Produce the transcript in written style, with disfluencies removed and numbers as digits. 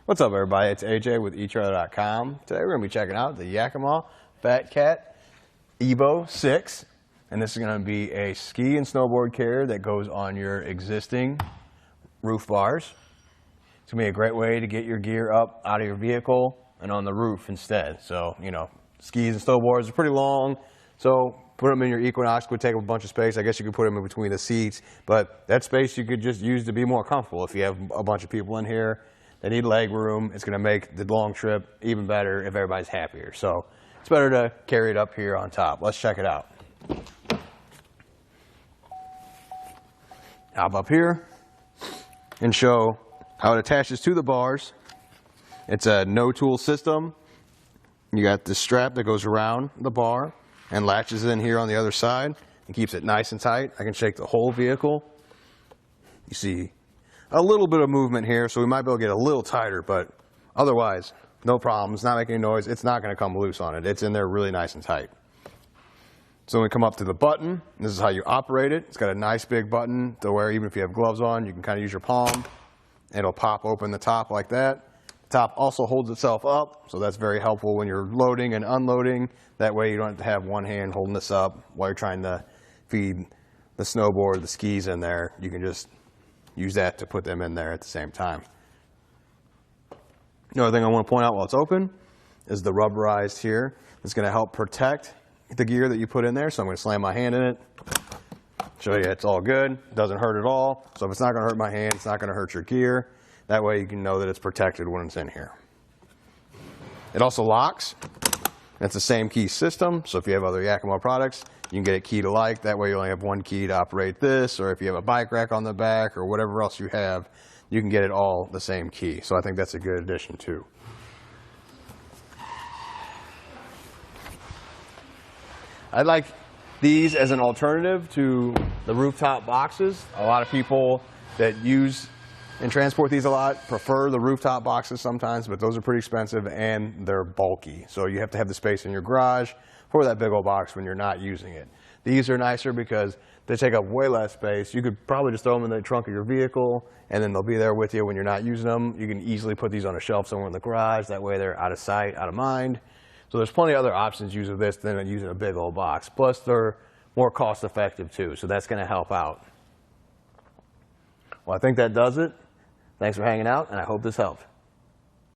What's up, everybody? It's AJ with etrailer.com. Today we're going to be checking out the Yakima FatCat EVO 6. And this is going to be a ski and snowboard carrier that goes on your existing roof bars. It's going to be a great way to get your gear up out of your vehicle and on the roof instead. So, you know, skis and snowboards are pretty long. So put them in your Equinox would take up a bunch of space. I guess you could put them in between the seats. But that space you could just use to be more comfortable. If you have a bunch of people in here, they need leg room. It's going to make the long trip even better if everybody's happier. So it's better to carry it up here on top. Let's check it out. Hop up here and show how it attaches to the bars. It's a no-tool system. You got this strap that goes around the bar and latches in here on the other side and keeps it nice and tight. I can shake the whole vehicle. You see a little bit of movement here, so we might be able to get a little tighter, but otherwise, no problem. It's not making any noise. It's not going to come loose on it. It's in there really nice and tight. So when we come up to the button, this is how you operate it. It's got a nice big button to where even if you have gloves on, you can kind of use your palm. It'll pop open the top like that. The top also holds itself up, so that's very helpful when you're loading and unloading. That way you don't have to have one hand holding this up while you're trying to feed the snowboard, the skis in there. You can just use that to put them in there at the same time. Another thing I want to point out while it's open is the rubberized here. It's going to help protect the gear that you put in there. So I'm going to slam my hand in it, show you it's all good. It doesn't hurt at all. So if it's not going to hurt my hand, it's not going to hurt your gear. That way you can know that it's protected when it's in here. It also locks. It's the same key system. So if you have other Yakima products, you can get it keyed alike. That way you only have one key to operate this, or if you have a bike rack on the back or whatever else you have, you can get it all the same key. So I think that's a good addition too. I like these as an alternative to the rooftop boxes. A lot of people that use and transport these a lot prefer the rooftop boxes sometimes, but those are pretty expensive and they're bulky. So you have to have the space in your garage for that big old box when you're not using it. These are nicer because they take up way less space. You could probably just throw them in the trunk of your vehicle and then they'll be there with you when you're not using them. You can easily put these on a shelf somewhere in the garage. That way they're out of sight, out of mind. So there's plenty of other options using this than using a big old box. Plus they're more cost effective too, so that's going to help out. Well, I think that does it. Thanks for hanging out, and I hope this helped.